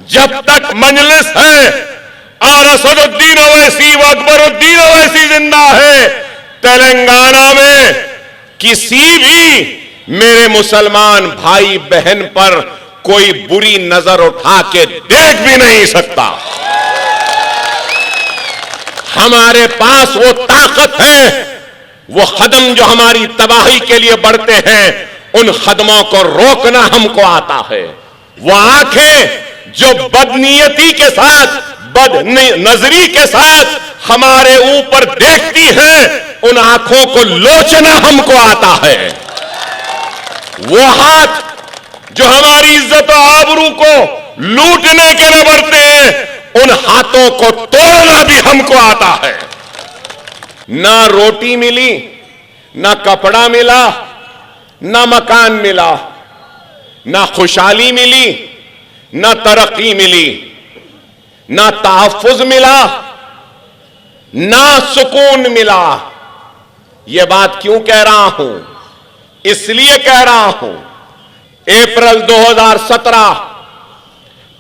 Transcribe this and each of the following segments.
जब तक मजलिस है और असदुद्दीन ओवैसी व अकबरुद्दीन ओवैसी जिंदा है, तेलंगाना में किसी भी मेरे मुसलमान भाई बहन पर कोई बुरी नजर उठा के देख भी नहीं सकता। हमारे पास वो ताकत है, वो कदम जो हमारी तबाही के लिए बढ़ते हैं, उन कदमों को रोकना हमको आता है। वो आंखें जो बदनीयती के साथ, बदनजरी के साथ हमारे ऊपर देखती हैं, उन आंखों को लोचना हमको आता है। वो हाथ जो हमारी इज्जत और आबरू को लूटने के लिए बढ़ते हैं, उन हाथों को तोड़ना भी हमको आता है। ना रोटी मिली, ना कपड़ा मिला, ना मकान मिला, ना खुशहाली मिली, ना तरक्की मिली, ना तहफ्फुज मिला, ना सुकून मिला। यह बात क्यों कह रहा हूं? इसलिए कह रहा हूं, अप्रैल 2017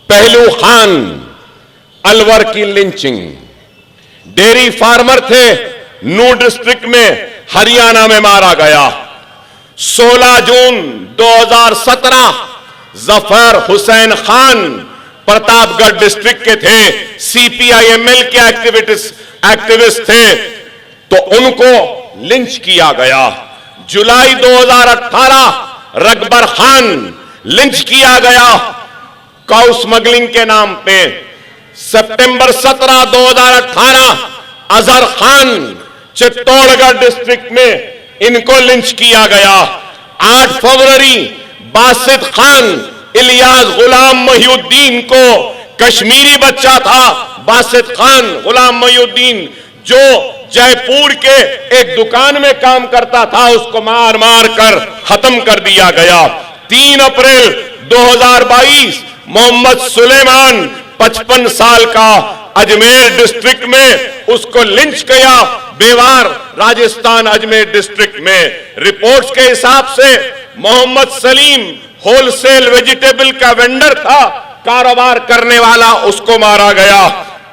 पहलू खान अलवर की लिंचिंग, डेयरी फार्मर थे, नूह डिस्ट्रिक्ट में हरियाणा में मारा गया। 16 जून 2017 जफर हुसैन खान प्रतापगढ़ डिस्ट्रिक्ट के थे, सीपीआईएमएल के एक्टिविस्ट थे, तो उनको लिंच किया गया। जुलाई 2018 रकबर खान लिंच किया गया काउ स्मगलिंग के नाम पे। सितंबर 17 2018 अजहर खान चित्तौड़गढ़ डिस्ट्रिक्ट में इनको लिंच किया गया। 8 फरवरी बासित खान इलियास गुलाम मोहिउद्दीन को, कश्मीरी बच्चा था बासित खान गुलाम मोहिउद्दीन, जो जयपुर के एक दुकान में काम करता था, उसको मार मार कर खत्म कर दिया गया। 3 अप्रैल 2022 मोहम्मद सुलेमान 55 साल का अजमेर डिस्ट्रिक्ट में उसको लिंच किया, बेवार राजस्थान अजमेर डिस्ट्रिक्ट में। रिपोर्ट्स के हिसाब से मोहम्मद सलीम होलसेल वेजिटेबल का वेंडर था, कारोबार करने वाला, उसको मारा गया।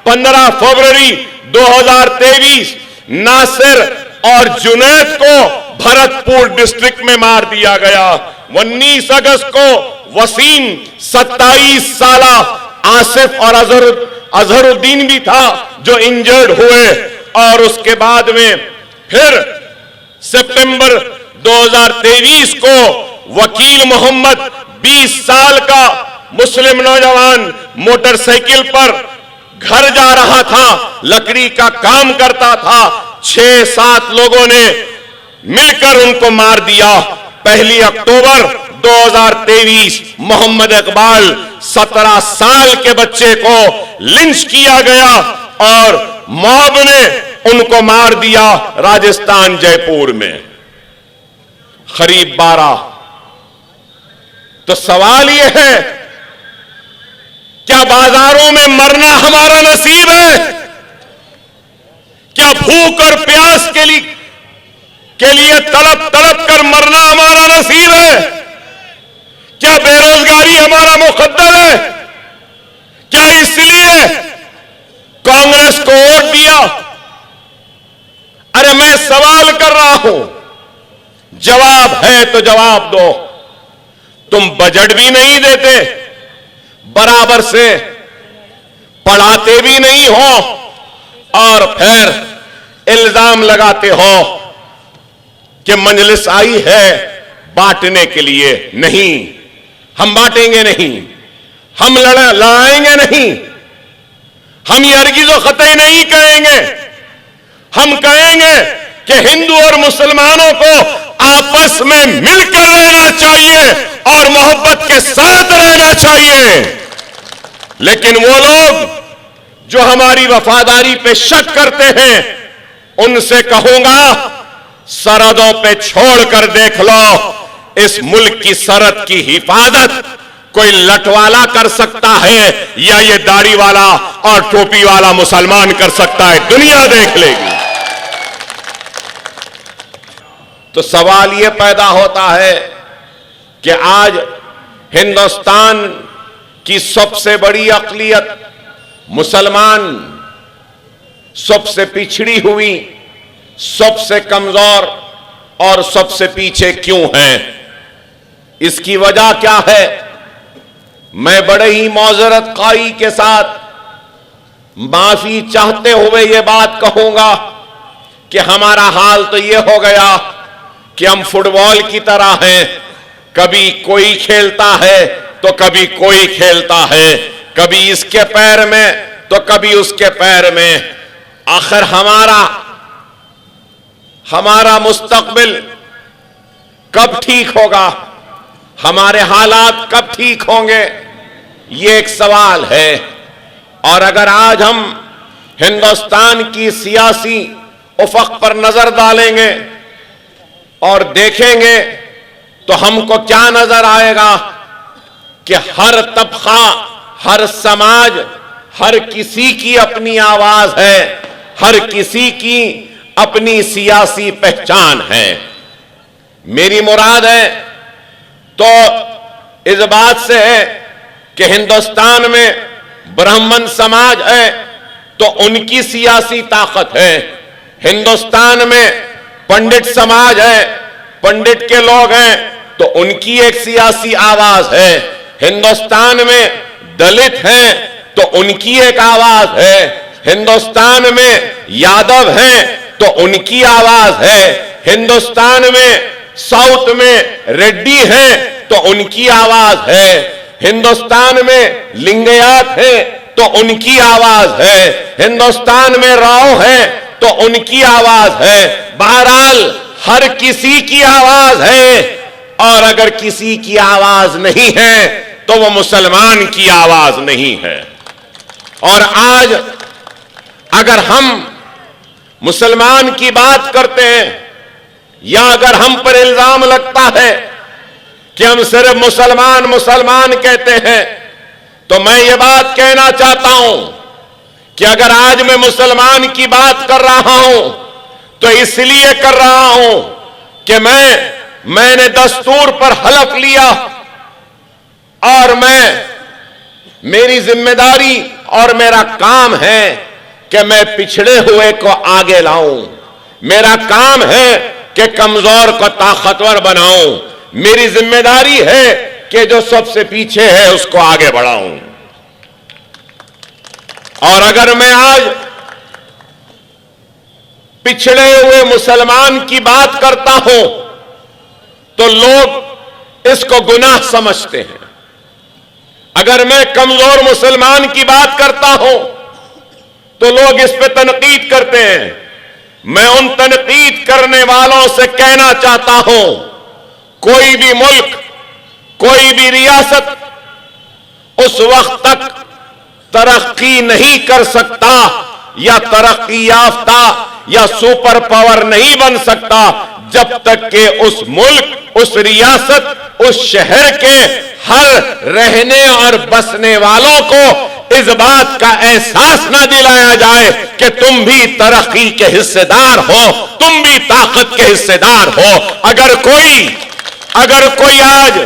15 फरवरी 2023 नासिर और जुनैद को भरतपुर डिस्ट्रिक्ट में मार दिया गया। 19 अगस्त को वसीम 27 साल आसिफ और अजहरुद्दीन भी था जो इंजर्ड हुए। और उसके बाद में फिर सितंबर 2023 को वकील मोहम्मद 20 साल का मुस्लिम नौजवान मोटरसाइकिल पर घर जा रहा था, लकड़ी का काम करता था, 6-7 लोगों ने मिलकर उनको मार दिया। 1 अक्टूबर 2023 मोहम्मद इकबाल 17 साल के बच्चे को लिंच किया गया और मॉब ने उनको मार दिया राजस्थान जयपुर में, करीब 12। तो सवाल यह है, क्या बाजारों में मरना हमारा नसीब है? क्या भूख और प्यास के लिए तड़प तड़प कर मरना हमारा नसीब है? क्या बेरोजगारी हमारा मुकद्दर है? क्या इसलिए कांग्रेस को वोट दिया? अरे मैं सवाल कर रहा हूं, जवाब है तो जवाब दो। तुम बजट भी नहीं देते, बराबर से पढ़ाते भी नहीं हो और फिर इल्जाम लगाते हो कि मजलिस आई है बांटने के लिए। नहीं, हम बांटेंगे नहीं, हम लड़ाएंगे नहीं, हम ये हरगिज़ो क़तई नहीं कहेंगे। हम कहेंगे कि हिंदू और मुसलमानों को आपस में मिलकर रहना चाहिए और मोहब्बत के साथ रहना चाहिए। लेकिन वो लोग जो हमारी वफादारी पे शक करते हैं, उनसे कहूंगा सरहदों पे छोड़कर देख लो, इस मुल्क की सरहद की हिफाजत कोई लटवाला कर सकता है या ये दाढ़ी वाला और टोपी वाला मुसलमान कर सकता है, दुनिया देख लेगी। तो सवाल ये पैदा होता है कि आज हिंदुस्तान कि सबसे बड़ी अक़लियत मुसलमान सबसे पिछड़ी हुई, सबसे कमजोर और सबसे पीछे क्यों है? इसकी वजह क्या है? मैं बड़े ही मौजरत क़ाई के साथ माफी चाहते हुए यह बात कहूंगा कि हमारा हाल तो यह हो गया कि हम फुटबॉल की तरह हैं, कभी कोई खेलता है तो कभी कोई खेलता है, कभी इसके पैर में तो कभी उसके पैर में। आखिर हमारा मुस्तकबिल कब ठीक होगा? हमारे हालात कब ठीक होंगे? ये एक सवाल है। और अगर आज हम हिंदुस्तान की सियासी उफक पर नजर डालेंगे और देखेंगे तो हमको क्या नजर आएगा कि हर तबका, हर समाज, हर किसी की अपनी आवाज है, हर किसी की अपनी सियासी पहचान है। मेरी मुराद है तो इस बात से है कि हिंदुस्तान में ब्राह्मण समाज है तो उनकी सियासी ताकत है, हिंदुस्तान में पंडित समाज है, पंडित के लोग हैं तो उनकी एक सियासी आवाज है, हिंदुस्तान में दलित हैं तो उनकी एक आवाज है, हिंदुस्तान में यादव हैं तो उनकी आवाज है, हिंदुस्तान में साउथ में रेड्डी हैं तो उनकी आवाज है, हिंदुस्तान में लिंगायत है तो उनकी आवाज है, हिंदुस्तान में राव है तो उनकी आवाज है। बहरहाल हर किसी की आवाज है, और अगर किसी की आवाज नहीं है तो वो मुसलमान की आवाज नहीं है। और आज अगर हम मुसलमान की बात करते हैं या अगर हम पर इल्जाम लगता है कि हम सिर्फ मुसलमान मुसलमान कहते हैं, तो मैं ये बात कहना चाहता हूं कि अगर आज मैं मुसलमान की बात कर रहा हूं तो इसलिए कर रहा हूं कि मैंने दस्तूर पर हलफ लिया और मेरी जिम्मेदारी और मेरा काम है कि मैं पिछड़े हुए को आगे लाऊं, मेरा काम है कि कमजोर को ताकतवर बनाऊं, मेरी जिम्मेदारी है कि जो सबसे पीछे है उसको आगे बढ़ाऊं। और अगर मैं आज पिछड़े हुए मुसलमान की बात करता हूं तो लोग इसको गुनाह समझते हैं। अगर मैं कमजोर मुसलमान की बात करता हूं तो लोग इस पे तनकीद करते हैं। मैं उन तनकीद करने वालों से कहना चाहता हूं, कोई भी मुल्क, कोई भी रियासत उस वक्त तक तरक्की नहीं कर सकता या तरक्की याफ्ता या सुपर पावर नहीं बन सकता जब तक कि उस मुल्क, उस रियासत, उस शहर के हर रहने और बसने वालों को इस बात का एहसास न दिलाया जाए कि तुम भी तरक्की के हिस्सेदार हो, तुम भी ताकत के हिस्सेदार हो। अगर कोई आज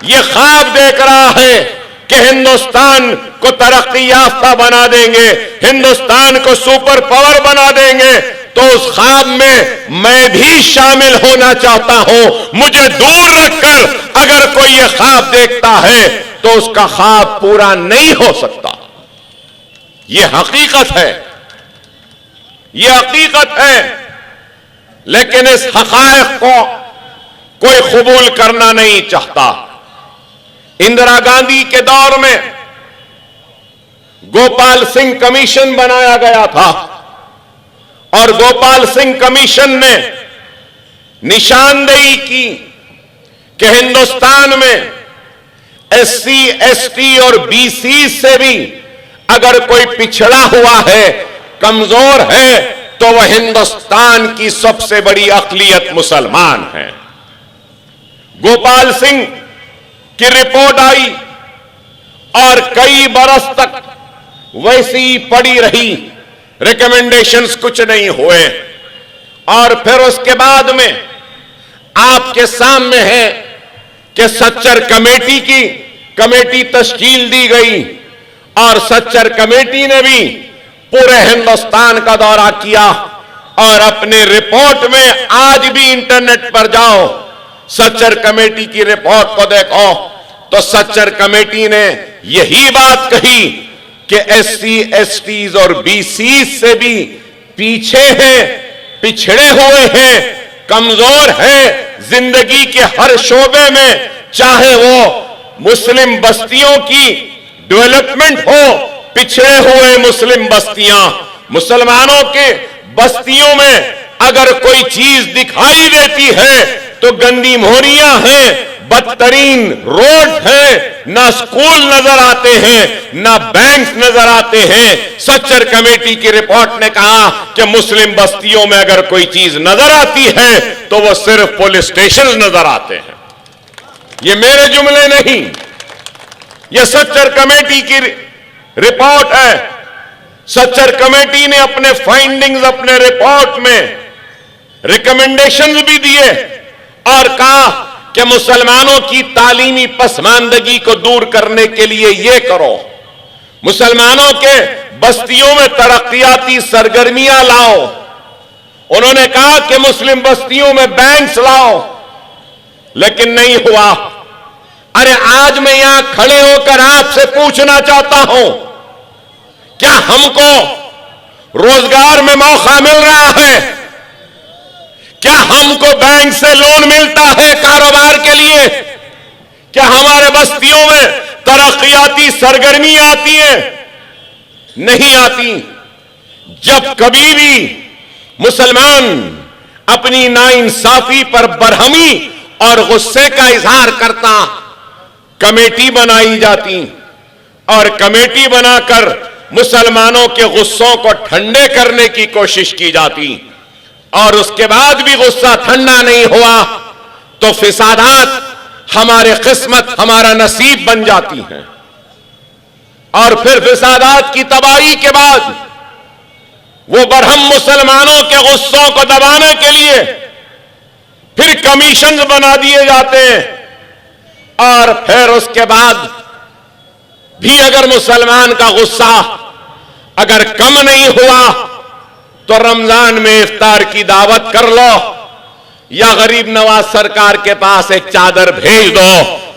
ये ख्वाब देख रहा है कि हिंदुस्तान को तरक्की याफ्ता बना देंगे, हिंदुस्तान को सुपर पावर बना देंगे, तो उस ख्वाब में मैं भी शामिल होना चाहता हूं। मुझे दूर रखकर अगर कोई ये ख्वाब देखता है तो उसका ख्वाब पूरा नहीं हो सकता। ये हकीकत है, ये हकीकत है। लेकिन इस हक़ाइक़ को कोई कबूल करना नहीं चाहता। इंदिरा गांधी के दौर में गोपाल सिंह कमीशन बनाया गया था और गोपाल सिंह कमीशन ने निशानदेही की कि हिंदुस्तान में SC, ST और BC से भी अगर कोई पिछड़ा हुआ है, कमजोर है, तो वह हिंदुस्तान की सबसे बड़ी अक़लियत मुसलमान है। गोपाल सिंह की रिपोर्ट आई और कई बरस तक वैसी ही पड़ी रही, रिकमेंडेशंस कुछ नहीं हुए। और फिर उसके बाद में आपके सामने है कि सच्चर कमेटी की कमेटी तश्कील दी गई और सच्चर कमेटी ने भी पूरे हिंदुस्तान का दौरा किया और अपने रिपोर्ट में, आज भी इंटरनेट पर जाओ, सच्चर कमेटी की रिपोर्ट को देखो तो सच्चर कमेटी ने यही बात कही कि एससी, एसटीज और बीसी से भी पीछे हैं, पिछड़े हुए हैं, कमजोर हैं जिंदगी के हर शोबे में, चाहे वो मुस्लिम बस्तियों की डेवलपमेंट हो, पिछड़े हुए मुस्लिम बस्तियां, मुसलमानों के बस्तियों में अगर कोई चीज दिखाई देती है तो गंदी मोहरियां हैं, बदतरीन रोड है, ना स्कूल नजर आते हैं, ना बैंक नजर आते हैं। सच्चर कमेटी की रिपोर्ट ने कहा कि मुस्लिम बस्तियों में अगर कोई चीज नजर आती है तो वो सिर्फ पुलिस स्टेशन नजर आते हैं। ये मेरे जुमले नहीं, ये सच्चर कमेटी की रिपोर्ट है। सच्चर कमेटी ने अपने फाइंडिंग्स, अपने रिपोर्ट में रिकमेंडेशंस भी दिए और कहा कि मुसलमानों की तालीमी पसमानदगी को दूर करने के लिए ये करो, मुसलमानों के बस्तियों में तरक्याती सरगर्मियां लाओ। उन्होंने कहा कि मुस्लिम बस्तियों में बैंक्स लाओ, लेकिन नहीं हुआ। अरे आज मैं यहां खड़े होकर आपसे पूछना चाहता हूं, क्या हमको रोजगार में मौका मिल रहा है? क्या हमको बैंक से लोन मिलता है कारोबार के लिए? क्या हमारे बस्तियों में तरक्याती सरगर्मी आती है? नहीं आती। जब कभी भी मुसलमान अपनी नाइंसाफी पर बरहमी और गुस्से का इजहार करता, कमेटी बनाई जाती और कमेटी बनाकर मुसलमानों के गुस्सों को ठंडे करने की कोशिश की जाती और उसके बाद भी गुस्सा ठंडा नहीं हुआ तो फिसादात हमारे किस्मत, हमारा नसीब बन जाती हैं। और फिर फिसादात की तबाही के बाद वो बरहम मुसलमानों के गुस्सों को दबाने के लिए फिर कमीशन बना दिए जाते हैं और फिर उसके बाद भी अगर मुसलमान का गुस्सा अगर कम नहीं हुआ तो रमजान में इफ्तार की दावत कर लो या गरीब नवाज सरकार के पास एक चादर भेज दो,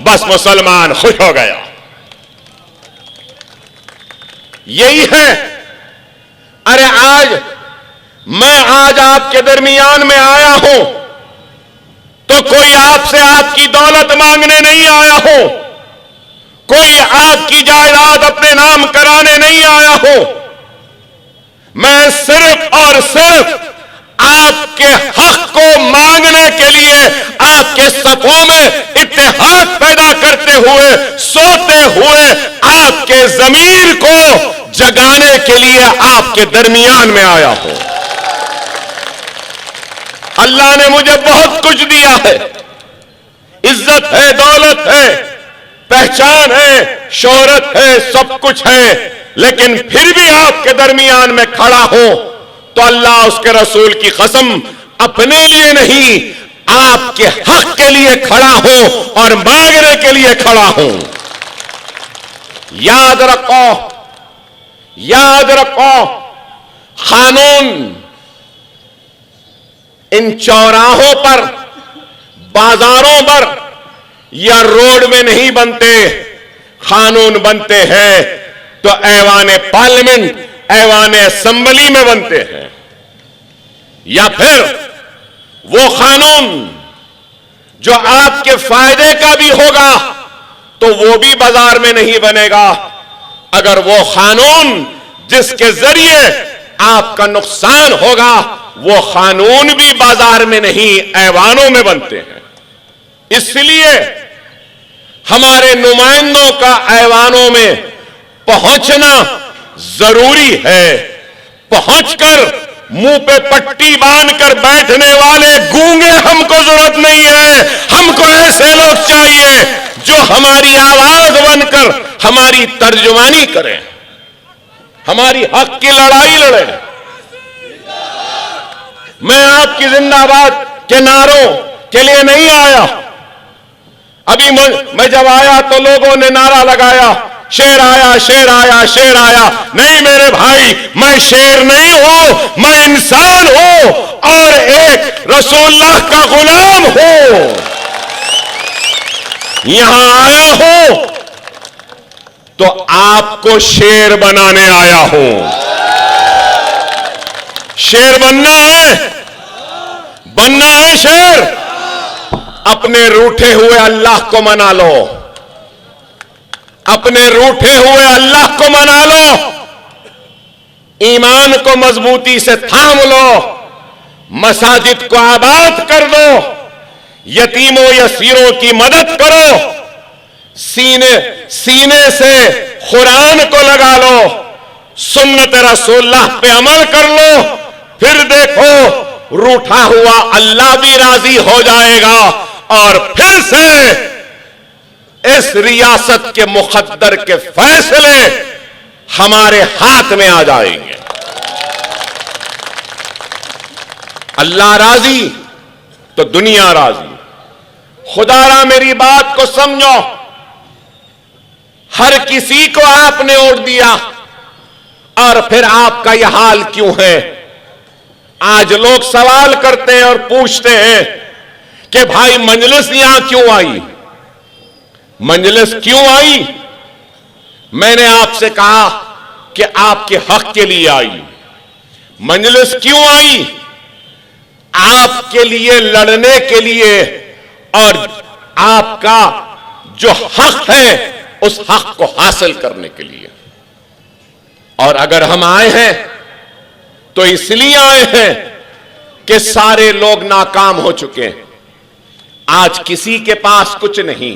बस मुसलमान खुश हो गया। यही है। अरे मैं आज आपके दरमियान में आया हूं तो कोई आपसे आपकी दौलत मांगने नहीं आया हो, कोई आपकी जायदाद अपने नाम कराने नहीं आया हो। मैं सिर्फ और सिर्फ आपके हक को मांगने के लिए आपके सफों में इत्तेहाद पैदा करते हुए, सोते हुए आपके ज़मीर को जगाने के लिए आपके दरमियान में आया हूं। अल्लाह ने मुझे बहुत कुछ दिया है, इज्जत है, दौलत है, पहचान है, शोहरत है, सब कुछ है, लेकिन फिर भी आपके दरमियान में खड़ा हो तो अल्लाह उसके रसूल की कसम अपने लिए नहीं, आपके हक के लिए खड़ा हो और मांगने के लिए खड़ा हो। याद रखो, याद रखो, कानून इन चौराहों पर, बाजारों पर या रोड में नहीं बनते। कानून बनते हैं तो ऐवान पार्लियामेंट, ऐवान असेंबली में बनते हैं, या फिर वो कानून जो आपके फायदे का भी होगा तो वो भी बाजार में नहीं बनेगा। अगर वो कानून जिसके जरिए आपका नुकसान होगा, वो कानून भी बाजार में नहीं, ऐवानों में बनते हैं। इसलिए हमारे नुमाइंदों का ऐवानों में पहुंचना जरूरी है। पहुंचकर मुंह पे पट्टी बांधकर बैठने वाले गूंगे हमको जरूरत नहीं है। हमको ऐसे लोग चाहिए जो हमारी आवाज बनकर हमारी तर्जुमानी करें, हमारी हक की लड़ाई लड़े। मैं आपकी जिंदाबाद के नारों के लिए नहीं आया, अभी मैं जब आया तो लोगों ने नारा लगाया, शेर आया, शेर आया, शेर आया। नहीं मेरे भाई, मैं शेर नहीं हूं, मैं इंसान हूं और एक रसूलुल्लाह का गुलाम हूं। यहां आया हूं तो आपको शेर बनाने आया हूं। शेर बनना है शेर। अपने रूठे हुए अल्लाह को मना लो, अपने रूठे हुए अल्लाह को मना लो, ईमान को मजबूती से थाम लो, मसाजिद को आबाद कर दो, यतीमों यसीरों की मदद करो, सीने से कुरान को लगा लो, सुन्नत रसूलुल्लाह पे अमल कर लो। फिर देखो रूठा हुआ अल्लाह भी राजी हो जाएगा और फिर से इस रियासत के मुकद्दर के फैसले हमारे हाथ में आ जाएंगे। अल्लाह राजी तो दुनिया राजी। खुदारा मेरी बात को समझो, हर किसी को आपने वोट दिया और फिर आपका यह हाल क्यों है? आज लोग सवाल करते हैं और पूछते हैं कि भाई मजलिस यहां क्यों आई? मजलिस क्यों आई? मैंने आपसे कहा कि आपके हक के लिए आई। मजलिस क्यों आई? आपके लिए लड़ने के लिए और आपका जो हक है उस हक को हासिल करने के लिए। और अगर हम आए हैं तो इसलिए आए हैं कि सारे लोग नाकाम हो चुके हैं। आज किसी के पास कुछ नहीं,